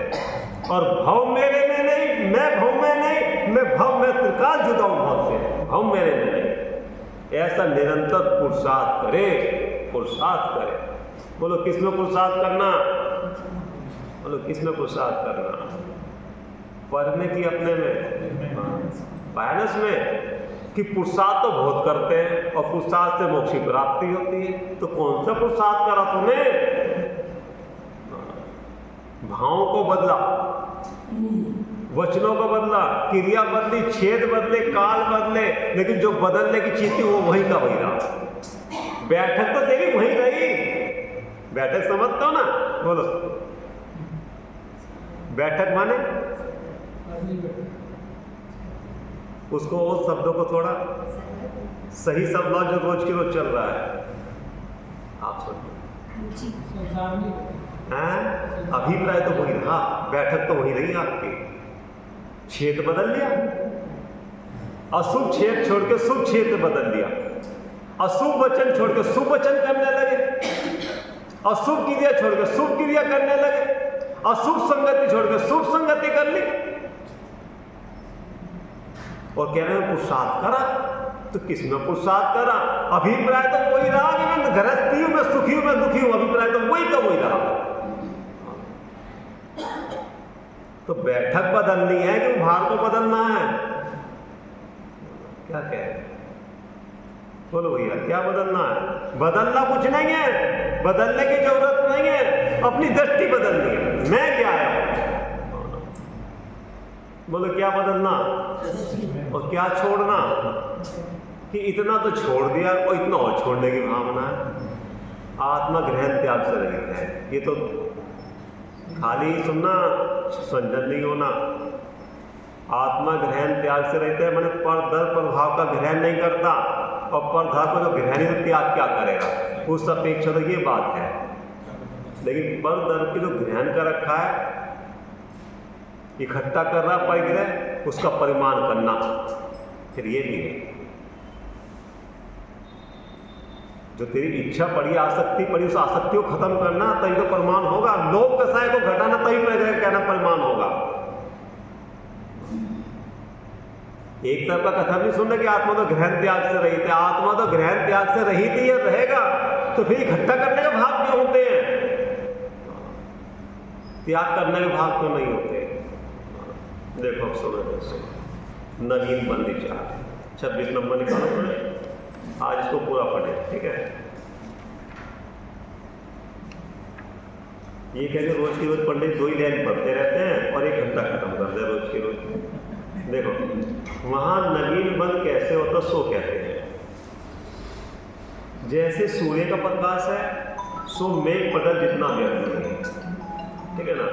और भव मेरे में नहीं, मैं भव में नहीं, मैं भव में त्रिकाल जुदा हूं भव से, भव मेरे में नहीं। ऐसा निरंतर पुरुषार्थ करे, पुरुषार्थ करे। बोलो किस में पुरुषार्थ करना? बोलो किस में पुरुषार्थ करना? पर में कि अपने में? पायरस में कि पुरुषार्थ तो बहुत करते हैं और पुरुषार्थ से मोक्ष की प्राप्ति होती है। तो कौन सा पुरुषार्थ करा तूने? भावों को बदला, वचनों को बदला, क्रिया बदली, छेद बदले, काल बदले, लेकिन जो बदलने की चीज थी वो वही का वही रहा। बैठक तो तेरी वही रही। बैठक समझते हो ना? बोलो बैठक माने उसको, उस शब्दों को थोड़ा सही शब्द जो रोज की रोज चल रहा है। आप सुनिए, अभिप्राय तो वही रहा, बैठक तो वही रही आपकी। छेद बदल लिया, अशुभ छेद छोड़ के शुभ छेद बदल दिया, अशुभ वचन छोड़ के शुभ वचन करने लगे, अशुभ क्रिया छोड़ के शुभ क्रिया करने लगे, अशुभ संगति छोड़ के शुभ संगति कर ली, और कह रहे हैं पुरुषार्थ करा। तो किसमें पुरुषार्थ करा? अभिप्राय तो वही रहा कि मैं गृहस्थी हूं, मैं सुखी हूं, मैं दुखी हूं। अभिप्राय तो वही का वही रहा। तो बैठक बदलनी है कि भार को बदलना है? क्या कह रहे? बोलो भैया, क्या बदलना है? बदलना कुछ नहीं है, बदलने की जरूरत नहीं है, अपनी दृष्टि बदलनी है। मैं क्या है? बोलो क्या बदलना और क्या छोड़ना? कि इतना तो छोड़ दिया और इतना और छोड़ने की भावना है। आत्मा ग्रहण त्याग से रहित है। ये तो खाली सुनना, संजन नहीं होना। आत्मा ग्रहण त्याग से रहते हैं, मैंने परदर प्रभाव का ग्रहण नहीं करता, और परधर को जो ग्रहण है त्याग क्या करेगा, उस अपेक्षा तो ये बात है। लेकिन परदर की जो ग्रहण कर रखा है, इकट्ठा कर रहा परिग्रह, उसका परिमाण करना, फिर ये भी है जो तेरी इच्छा पड़ी, आसक्ति पड़ी, उस आसक्ति को खत्म करना, तभी तो परिमाण होगा। लोभ कसाय को घटाना, तभी परिग्रह कहना परिमाण होगा। एक तरफ का कथन नहीं सुनना कि आत्मा तो ग्रहण त्याग से रहित है। आत्मा तो ग्रहण त्याग से रहित ही रहेगा, तो फिर इकट्ठा करने के भाव क्यों होते हैं? त्याग करने के भाव क्यों नहीं होते? देखो अब सुनो, नवीन बंदी 26 नंबर निकालो पढ़े, आज इसको पूरा पढ़े, ठीक है। ये कहते रोज की रोज पंडित 2 ही लाइन पढ़ते रहते हैं और 1 घंटा खत्म कर दे रोज की रोज। देखो वहां नवीन बंद कैसे होता सो कहते हैं, जैसे सूर्य का प्रकाश है सो मेघ पटल जितना व्यक्त नहीं है, ठीक है ना।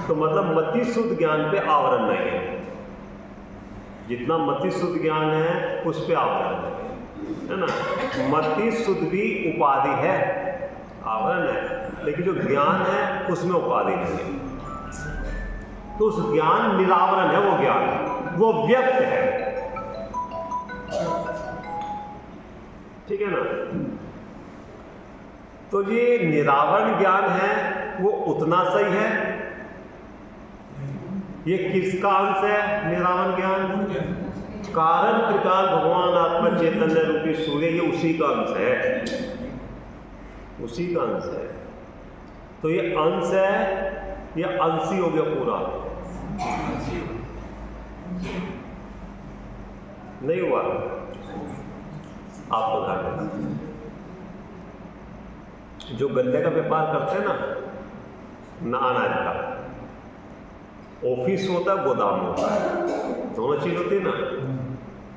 तो मतलब मति शुद्ध ज्ञान पे आवरण नहीं है, जितना मति शुद्ध ज्ञान है उस पे आवरण है ना। मति शुद्ध भी उपाधि है, आवरण है, लेकिन जो ज्ञान है उसमें उपाधि नहीं है। तो उस ज्ञान निरावरण है, वो ज्ञान वो व्यक्त है, ठीक है ना। तो ये निरावरण ज्ञान है वो उतना सही है। ये किसका अंश है निरावरण ज्ञान? कारण त्रिकाल भगवान आत्मा चैतन्य रूपी सूर्य, ये उसी का अंश है, उसी का अंश है। तो ये अंश है, ये अंशी हो गया पूरा, नहीं हुआ आपको ध्यान रखना। जो गन्ने का व्यापार करते हैं ना अनाज का, ऑफिस होता है गोदाम होता है, दोनों चीज होती है ना।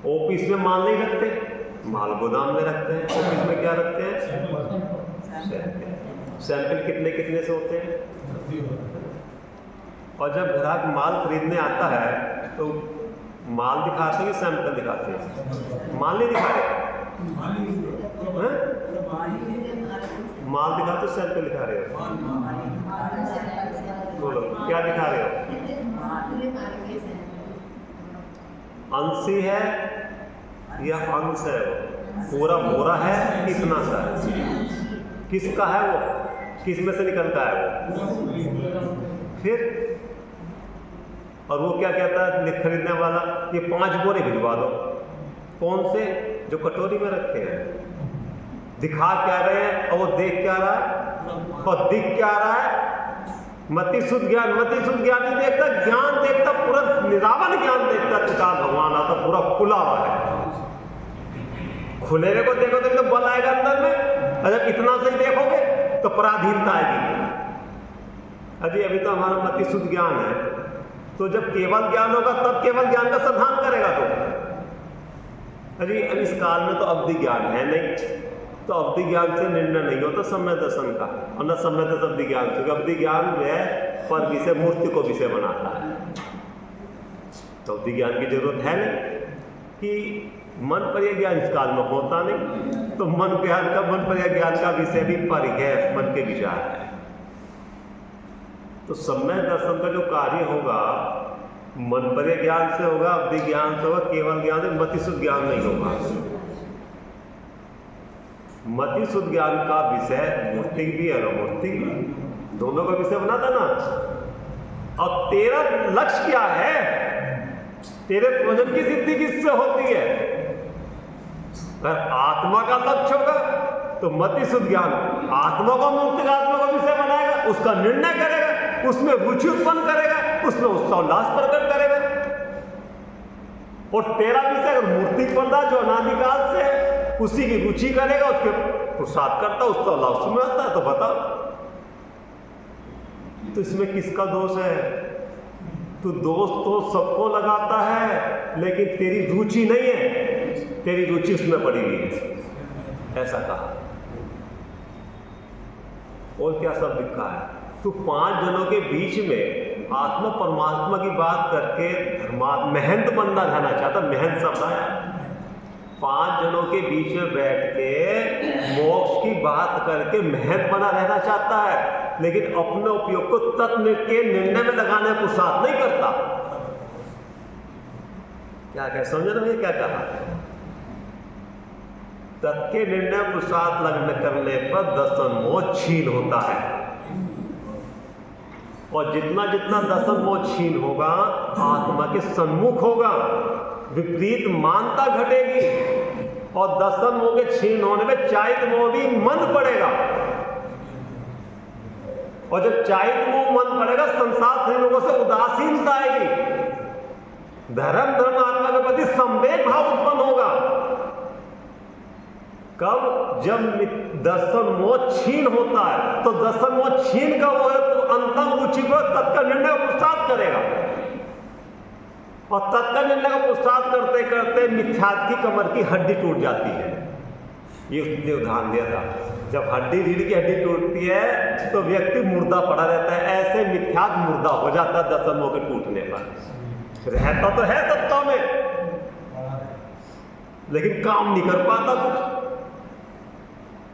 ऑफिस में माल नहीं रखते, माल गोदाम में रखते हैं। ऑफिस में क्या रखते हैं? सैंपल कितने कितने से होते हैं। और जब ग्राहक माल खरीदने आता है तो माल दिखाते हैं कि सैंपल दिखाते हैं? माल नहीं दिखा रहे, माल दिखाते हो सैंपल दिखा रहे हो? बोलो क्या दिखा रहे हो? अंशी है या अंश है? पूरा बोरा है कितना सा है? किसका है वो? किस में से निकलता है वो? फिर और वो क्या कहता है खरीदने वाला, ये 5 बोरे भिजवा दो। कौन से? जो कटोरी में रखे हैं। दिखा क्या रहे हैं और वो देख क्या रहा है और दिख क्या रहा है? मति शुद्ध ज्ञान, मति शुद्ध ज्ञान नहीं देखता, ज्ञान देखता, पूरा निरावरण ज्ञान देखता। त्रिकाल भगवान आता पूरा खुला हुआ है। खुले हुए को देखो तो बल आएगा अंदर में, और जब इतना सही देखोगे तो पराधीनता आएगी। अभी अभी तो हमारा मति शुद्ध ज्ञान है, तो जब केवल ज्ञान होगा तब केवल ज्ञान का साधन करेगा। तो अभी इस काल में तो अवधि ज्ञान है नहीं, तो अवधि ज्ञान से निर्णय नहीं होता समय दर्शन का, और न समय दर्शन अवधि ज्ञान से। अवधि ज्ञान जो है पर विषय मूर्ति को विषय बनाता है, तो अवधि ज्ञान की जरूरत है नहीं कि मन पर ज्ञान इस काल में होता नहीं। तो मन ज्ञान का, मन पर ज्ञान का विषय भी परिग्रह मन के विचार है। तो समय दर्शन का जो कार्य होगा मन पर ज्ञान से होगा, अवधि ज्ञान से होगा, केवल ज्ञान से, मति शुद्ध ज्ञान नहीं होगा। मति शुद्ध ज्ञान का विषय मूर्ति भी है और मूर्ति दोनों का विषय बना था ना। अब तेरा लक्ष्य क्या है? तेरे प्रयोजन की सिद्धि किससे होती है? अगर आत्मा का लक्ष्य होगा तो मति शुद्ध ज्ञान आत्मा को, मूर्ति का आत्मा को विषय बनाएगा, उसका निर्णय करेगा, उसमें रुचि उत्पन्न करेगा, उसमें उत्साह उल्लास प्रकट करेगा। और तेरा विषय अगर मूर्ति पर्दा जो अनादिकाल से है, उसी की रुचि करेगा, उसके प्रसाद करता, उसका उल्लास में आता है। तो बताओ तो इसमें किसका दोष है? तो दोष तो सबको लगाता है, लेकिन तेरी रुचि नहीं है, तेरी रुचि उसमें पड़ी हुई है, ऐसा कहा। और क्या सब लिखा है? तो 5 जनों के बीच में आत्मा परमात्मा की बात करके महंत बंदा रहना चाहता। महंत शब्द आया, 5 जनों के बीच में बैठ के मोक्ष की बात करके महंत बना रहना चाहता है, लेकिन अपने उपयोग को तत्व के निर्णय में लगाने को साथ नहीं करता। क्या कह समझे ना, ये क्या कहा? तत्व के निर्णय को साथ लगने करने पर दर्शन मोह छीन होता है, और जितना जितना दर्शन मोह छीन होगा आत्मा के सन्मुख होगा, विपरीत मानता घटेगी, और दर्शन मोह के छीन होने में चारित मोह भी मंद पड़ेगा, और जब चारित मोह मंद पड़ेगा संसार से लोगों से उदासीनता आएगी, धर्म धर्मात्मा के प्रति संवेग भाव उत्पन्न होगा। कब? जब दर्शन मोह छीन होता है, तो दर्शन मोह छीन का वो है तो अंतम रुचि को तत्का निर्णय का पुरुषार्थ करेगा, और तत्का निर्णय का पुरुषार्थ करते करते मिथ्यात्व की कमर की हड्डी टूट जाती है। ये उसने उदाहरण दिया था, जब रीढ़ की हड्डी टूटती है तो व्यक्ति मुर्दा पड़ा रहता है, ऐसे मिथ्यात्व मुर्दा हो जाता है दर्शन मोह के टूटने पर। रहता तो है सत्ता में, लेकिन काम नहीं कर पाता कुछ,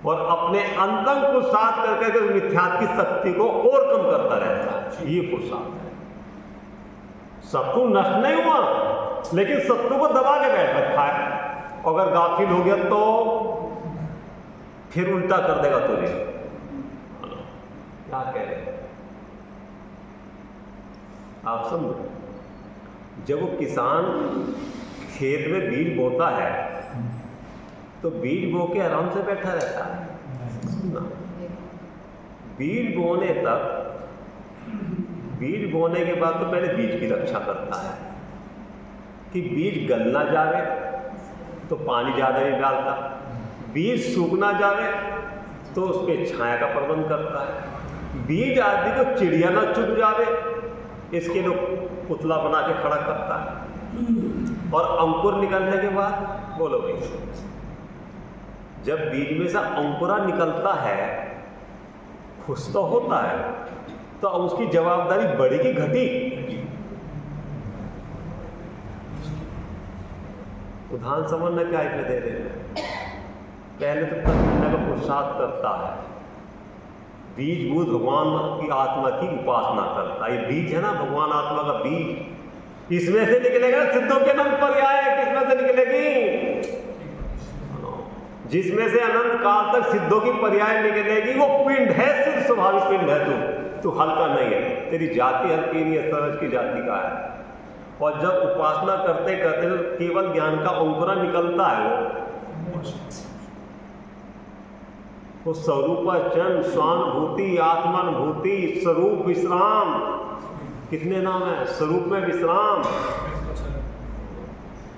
और अपने अंतम को साथ करके मिथ्यात्व की शक्ति को और कम करता रहता है। ये पुरुषार्थ है। शत्रु नष्ट नहीं हुआ, लेकिन शत्रु को दबा के बैठ रखा है। अगर गाफिल हो गया तो फिर उल्टा कर देगा तुझे। क्या कह रहे हैं आप? समझो, जब वो किसान खेत में बीज बोता है तो बीज बो के आराम से बैठा रहता है। बीज बोने तक, बीज बोने के बाद तो पहले बीज की रक्षा करता है कि बीज गल ना जावे, तो पानी ज़्यादा नहीं डालता, बीज सूख ना जावे तो उस पर छाया का प्रबंध करता है, बीज आदि को चिड़िया ना चुग जावे इसके लिए पुतला बना के खड़ा करता है। और अंकुर निकलने के बाद, बोलो भाई, जब बीज में से अंकुरा निकलता है खुश तो होता है, तो अब उसकी जवाबदारी बढ़ी कि घटी? उदाहरण समझना क्या इसमें दे रहे हैं। पहले तो तत्व का पुरुषार्थ करता है, बीज बूझ भगवान की आत्मा की उपासना करता है। ये बीज है ना, भगवान आत्मा का बीज, इसमें से निकलेगा सिद्धों के अनंत पर्याय। किसमें से निकलेगी? जिसमें से अनंत काल तक सिद्धों की पर्याय निकलेगी, वो पिंड है, सिद्ध स्वाभाविक पिंड है। तू हल्का नहीं है, तेरी जाति हल्की नहीं है, सरस की जाति का है। और जब उपासना करते करते तो केवल ज्ञान का अंकुरा निकलता है, वो स्वरूपाचन, स्वानुभूति, आत्मानुभूति, स्वरूप विश्राम, कितने नाम है? स्वरूप में विश्राम,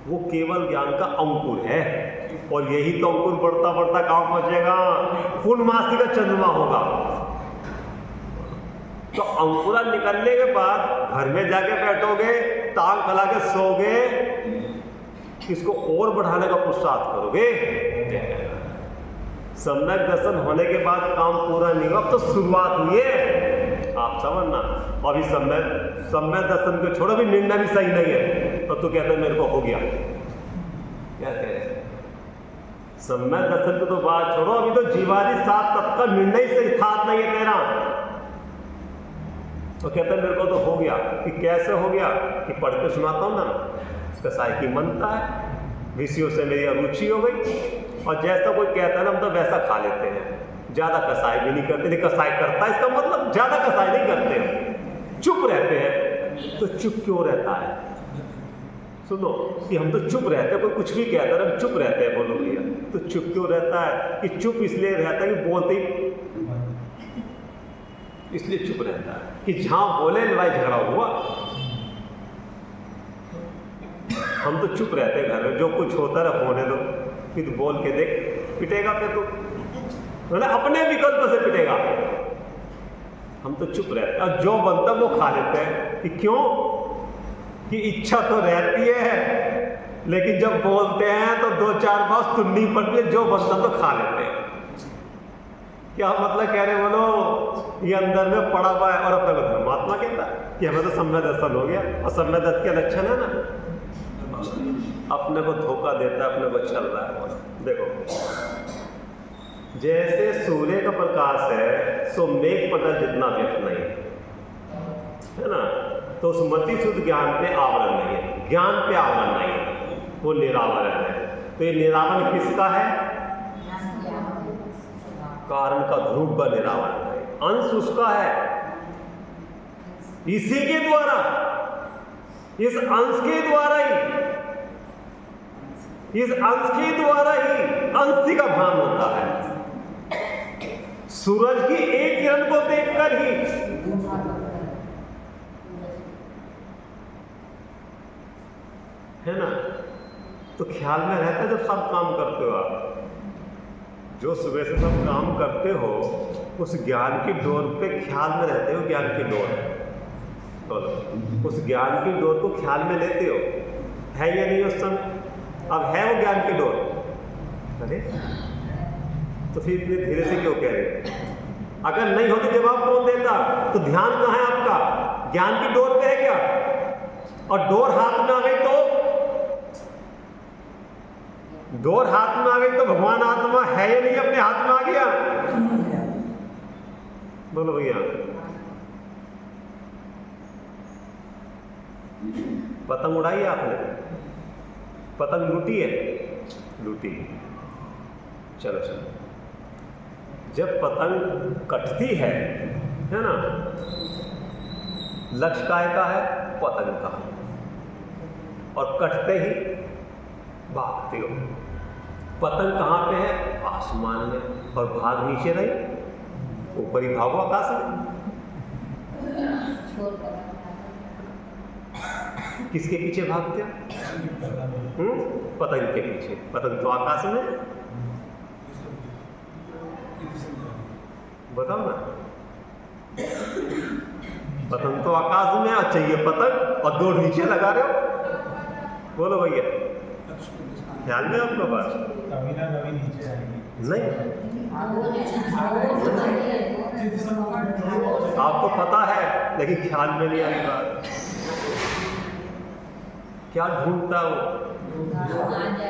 वो केवल ज्ञान का अंकुर है। और यही तो अंकुर बढ़ता बढ़ता कहां पहुंचेगा? पूर्णमासी का चंद्रमा होगा। तो अंकुरा निकलने के बाद घर में जाके बैठोगे, टांग फैला के सोओगे, इसको और बढ़ाने का पुरुषार्थ करोगे। सम्यक दर्शन होने के बाद काम पूरा नहीं हुआ, अब तो शुरुआत हुई है। आप समझना, अभी सम्यक दर्शन को छोड़ो, भी निर्णय भी सही नहीं है, तो तू कहते मेरे को हो गया। क्या कह रहे? सम्यक दर्शन को तो बात छोड़ो, अभी तो जीवादि 7 तत्व का निर्णय से साथ नहीं है तेरा, तो कहते मेरे को तो हो गया। कि कैसे हो गया? कि पढ़ के सुनाता हूं ना, कसाई की मनता है, विषयों से मेरी अरुचि हो गई, और जैसा कोई कहता है ना हम तो वैसा खा लेते हैं। ज़्यादा कसाई भी नहीं करते, नहीं कसाई करता है इसका मतलब ज़्यादा कसाई नहीं करते, चुप रहते हैं। तो चुप क्यों रहता है? सुनो, कि हम तो चुप रहते हैं, कोई कुछ भी कहता है हम चुप रहते हैं, बोलो भैया, तो चुप क्यों रहता है? कि चुप इसलिए रहता है कि बोलते ही इसलिए चुप रहता है कि जहां बोले लड़ाई झगड़ा हुआ। हम तो चुप रहते हैं घर में, जो कुछ होता है होने दो, फिर तो बोल के देख, पिटेगा फिर तो, मतलब अपने विकल्प से पिटेगा। हम तो चुप रहते हैं, और जो बनता वो खा लेते हैं। कि क्यों? कि इच्छा तो रहती है, लेकिन जब बोलते हैं तो 2-4 बार सुननी पड़ती है, जो बनता तो खा लेते हैं। क्या मतलब कह रहे बोलो, ये अंदर में पड़ा हुआ है और अपने को धर्मात्मा कहता है कि हमें तो सम्यक दर्शन हो गया। और सम्यक दर्शन के लक्षण है ना, अपने को धोखा देता है, अपने को चल रहा है। देखो, जैसे सूर्य का प्रकाश है सो मेघ पटल जितना व्यक्त नहीं है ना, तो उस मति शुद्ध ज्ञान पे आवरण नहीं है, ज्ञान पे आवरण नहीं है, वो निरावरण है। तो ये निरावरण किसका है? कारण का ध्रुव का निरावरण है, अंश उसका है, इसी के द्वारा, इस अंश के द्वारा ही, इस अंश के द्वारा ही अंश का भान होता है। सूरज की एक किरण को देखकर ही है ना, तो ख्याल में रहता है जब सब काम करते हो आप, जो सुबह से सब काम करते हो उस ज्ञान की डोर पे ख्याल में रहते हो, ज्ञान की डोर, तो उस ज्ञान की डोर को ख्याल में लेते हो, है या नहीं उस समय? अब है वो ज्ञान की डोर? अरे तो फिर इतने धीरे से क्यों कह रहे? अगर नहीं होती जवाब कौन देता? तो ध्यान कहाँ है आपका? ज्ञान की डोर पे है क्या? और डोर हाथ में आ गई तो, डोर हाथ में आ गई तो भगवान आत्मा है या नहीं अपने हाथ में आ गया? बोलो भैया। पतंग उड़ाई आपने, पतंग लूटी है, लूटी, चलो चलो, जब पतंग कटती है ना, लक्ष्य काय का है? पतंग का, और कटते ही भागते हो। पतंग कहाँ पे है? आसमान में, और भाग नीचे नहीं, ऊपर ही भागो आकाश में। किसके पीछे भागते हो? पतंग के पीछे। पतंग तो आकाश में, बताओ ना, पतंग तो आकाश में, और चाहिए पतंग और दौड़ नीचे लगा रहे हो। बोलो भैया, ख्याल में आपका बात नहीं? आपको पता है लेकिन ख्याल में नहीं आएगा। क्या ढूंढता वो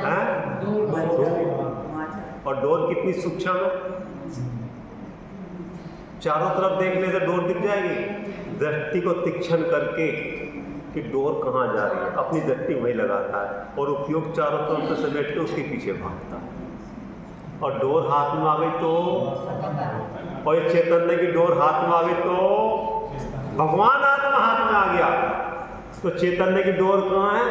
है? और डोर कितनी सूक्ष्म है, चारों तरफ देखने से डोर दिख जाएगी। दृष्टि को तीक्ष्ण करके कि डोर कहाँ जा रही है, अपनी दृष्टि वही लगाता है, और उपयोग चारों तरफ से समेट के उसके पीछे भागता है। और डोर हाथ में आ गई तो, और ये चैतन्य की डोर हाथ में आ गई तो भगवान आत्मा हाथ में आ गया। तो चैतन्य की डोर कहाँ है?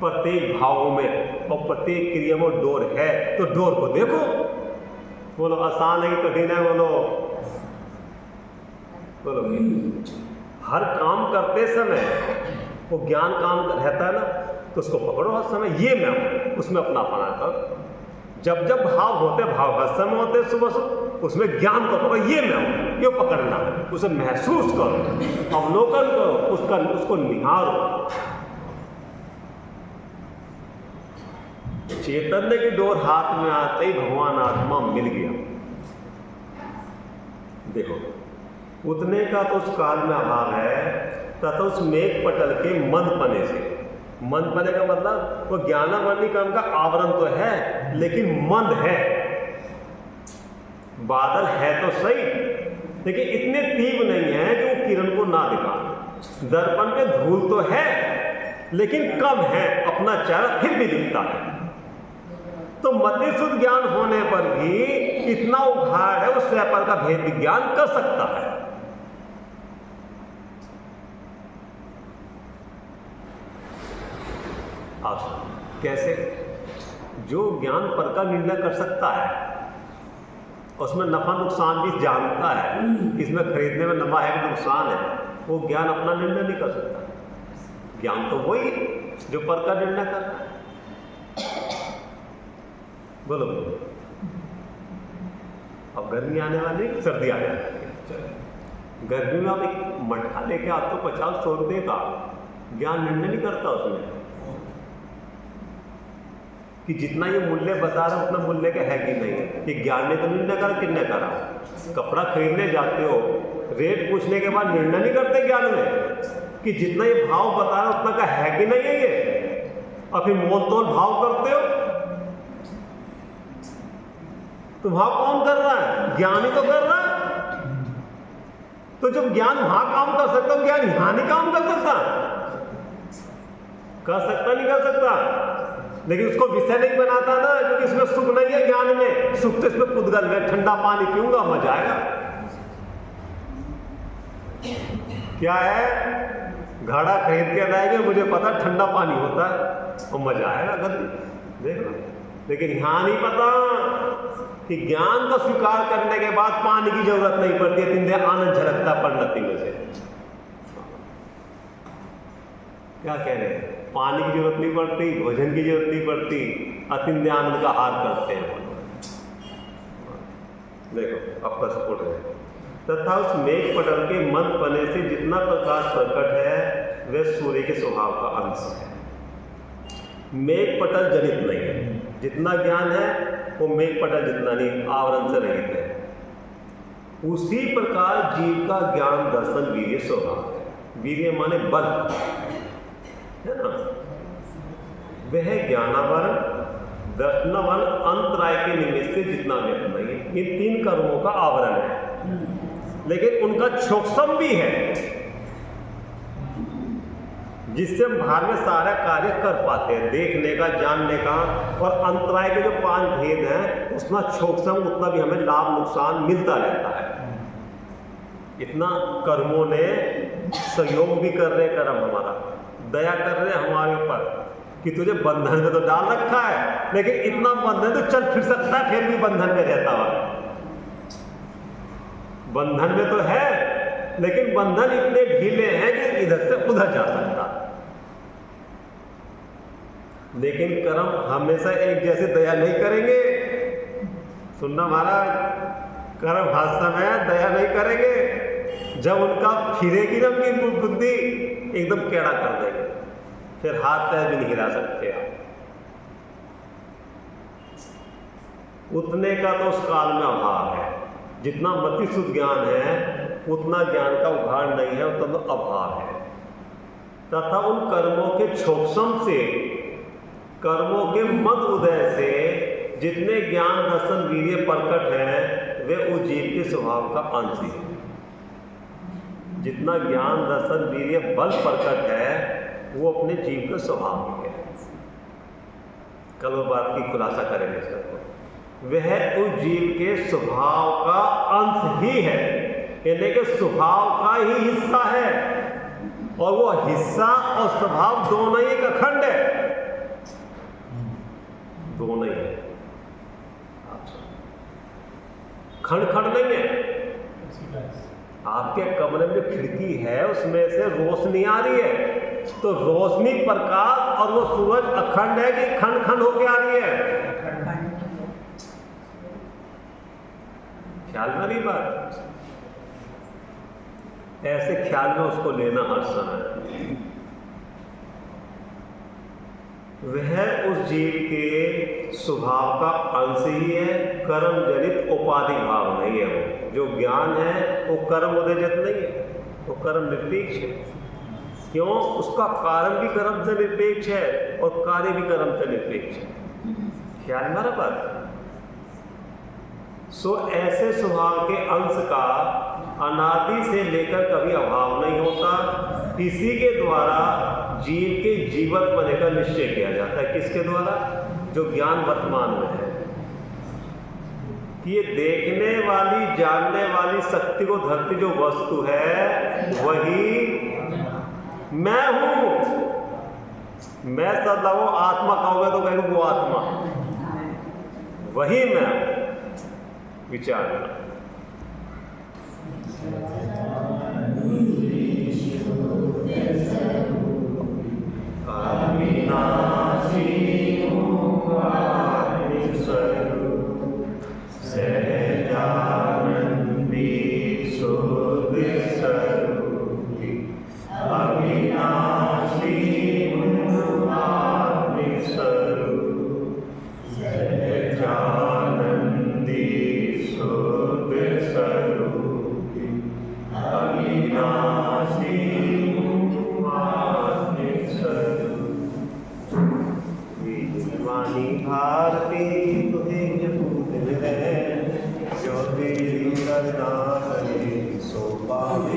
प्रत्येक भाव में, और प्रत्येक क्रिया में डोर है। तो डोर को देखो। बोलो आसान है कि कठिन है? बोलो बोलो। हर काम करते समय वो ज्ञान काम रहता है ना, तो उसको पकड़ो हर समय, ये मैं हूं, उसमें अपना अपना कर। जब जब भाव होते, भाव हर समय होते सुबह सुबह, उसमें ज्ञान को पकड़ो, ये मैं हूं, ये पकड़ना, उसे महसूस करो, अवलोकन करो, उसको निहारो। चैतन्य की डोर हाथ में आते ही भगवान आत्मा मिल गया। देखो, उतने का तो उस काल में अभाव है, तथा उस मेघ पटल के मंदपने से। मंदपने का मतलब वो ज्ञानावरणी क्रम का आवरण तो है, लेकिन मंद है। बादल है तो सही, लेकिन इतने तीव्र नहीं है कि वो किरण को ना दिखा। दर्पण पे धूल तो है, लेकिन कम है, अपना चेहरा फिर भी दिखता है। तो मति शुद्ध ज्ञान होने पर भी इतना उघाड़ है, उस व्यापार का भेद विज्ञान कर सकता है। कैसे? जो ज्ञान पर का निर्णय कर सकता है, उसमें नफा नुकसान भी जानता है, इसमें खरीदने में नफा है कि नुकसान है, वो ज्ञान अपना निर्णय नहीं कर सकता। ज्ञान तो वही जो पर का निर्णय करता है। बोलो। अब गर्मी आने वाली, सर्दी आने वाली। गर्मी में आप एक मटका लेके आते हो 50-100 रुपये का, ज्ञान निर्णय नहीं करता उसमें। कि जितना ये मूल्य बता रहा है उतना मूल्य का है कि नहीं है। कि ज्ञान ने तो निर्णय करा, किसने करा? कपड़ा खरीदने जाते हो, रेट पूछने के बाद निर्णय नहीं करते ज्ञान में कि जितना ये भाव बता रहा है उतना का है कि नहीं है ये, और फिर मोल तोल भाव करते हो। तो भाव कौन कर रहा है? ज्ञान ही तो कर रहा है। तो जब ज्ञान वहां काम कर सकता है, ज्ञान यहां नहीं काम कर सकता? कर सकता नहीं कर सकता, लेकिन उसको विषय नहीं बनाता ना, क्योंकि इसमें सुख नहीं है। ज्ञान में सुख तो इसमें पुद्गल है, ठंडा पानी पीऊंगा मजा आएगा। क्या है? घड़ा खरीद के लाएंगे, मुझे पता ठंडा पानी होता है और मजा आएगा घर देख लो। लेकिन यहां नहीं पता कि ज्ञान को स्वीकार करने के बाद पानी की जरूरत नहीं पड़ती है, तिंदे आनंद झलकता परिणति में से। क्या कह रहे हैं? पानी की जरूरत नहीं पड़ती, भोजन की जरूरत नहीं पड़ती, अतिंद्य आनंद का हार करते हैं। देखो अब प्रस्फुट है। तथा उस मेघ पटल के मंद पने से जितना प्रकाश प्रकट है वह सूर्य के स्वभाव का अंश है। मेघ पटल जनित नहीं है, जितना ज्ञान है वो मेघ पटल जितना नहीं, आवरण से रहित है। उसी प्रकार जीव का ज्ञान दर्शन वीर्य स्वभाव है। वीर्य माने बल है ना। वह ज्ञानावरण दर्शनावरण अंतराय के निमित्त से जितना व्यक्त नहीं है। इन तीन कर्मों का आवरण है, लेकिन उनका छोक्षम भी है जिससे हम बाहर में सारा कार्य कर पाते हैं, देखने का, जानने का। और अंतराय के जो 5 भेद हैं उसमें छोक्षम उतना भी हमें लाभ नुकसान मिलता रहता है। इतना कर्मों ने सहयोग भी कर रहे, कर्म हमारा दया कर रहे हमारे ऊपर कि तुझे बंधन में तो डाल रखा है, लेकिन इतना बंधन तो चल फिर सकता है, फिर भी बंधन में रहता है। बंधन में तो है, लेकिन बंधन इतने ढीले हैं कि इधर से उधर जा सकता। लेकिन कर्म हमेशा एक जैसे दया नहीं करेंगे। सुनना महाराज, कर्म हर समय दया नहीं करेंगे। जब उनका फिरेगी ना उनकी बुद्धि, एकदम टेढ़ा कर देंगे, फिर हाथ पैर भी नहीं हिला सकते आप। उतने का तो उस काल में अभाव है। जितना मति शुद्ध ज्ञान है उतना ज्ञान का उघाड़ नहीं है, उतना तो अभाव है। तथा उन कर्मों के छोक्षम से, कर्मों के मद उदय से जितने ज्ञान दर्शन वीर्य प्रकट है वे उस जीव के स्वभाव का अंश ही है। जितना ज्ञान दर्शन वीर्य बल प्रकट है वो अपने जीव का स्वभाव ही है। कल वो बात की खुलासा करेंगे सर। वह उस जीव के स्वभाव का अंश ही है, यानी कि स्वभाव का ही हिस्सा है। और वो हिस्सा और स्वभाव दोनों ही एक अखंड है, दोनों ही है, खंड खंड नहीं है। आपके कमरे में जो खिड़की है उसमें से रोशनी आ रही है, तो रोशनी प्रकाश और वो सूरज अखंड है कि खंड खंड होके आ रही है? ख्याल में नहीं बात? ऐसे ख्याल में उसको लेना हर समय। वह उस जीव के स्वभाव का अंश ही है, कर्म जनित उपाधि भाव नहीं है। वो जो ज्ञान है वो कर्म उदयजत नहीं है, वो कर्म निरपेक्ष है। क्यों? उसका कारण भी कर्म से निरपेक्ष है और कार्य भी कर्म से निरपेक्ष है। ख्याल में बात? सो ऐसे स्वभाव के अंश का अनादि से लेकर कभी अभाव नहीं होता। इसी के द्वारा जीव के जीवत बने का निश्चय किया जाता है। किसके द्वारा? जो ज्ञान वर्तमान में है कि ये देखने वाली, जानने वाली शक्ति को धरती जो वस्तु है वही मैं हूं। मैं सदा वो आत्मा कहोगे तो कहेंगे वो आत्मा, वही मैं। विचार वाणी भारती तुहे जपूत है, जो तेरी करना करे सो पावे।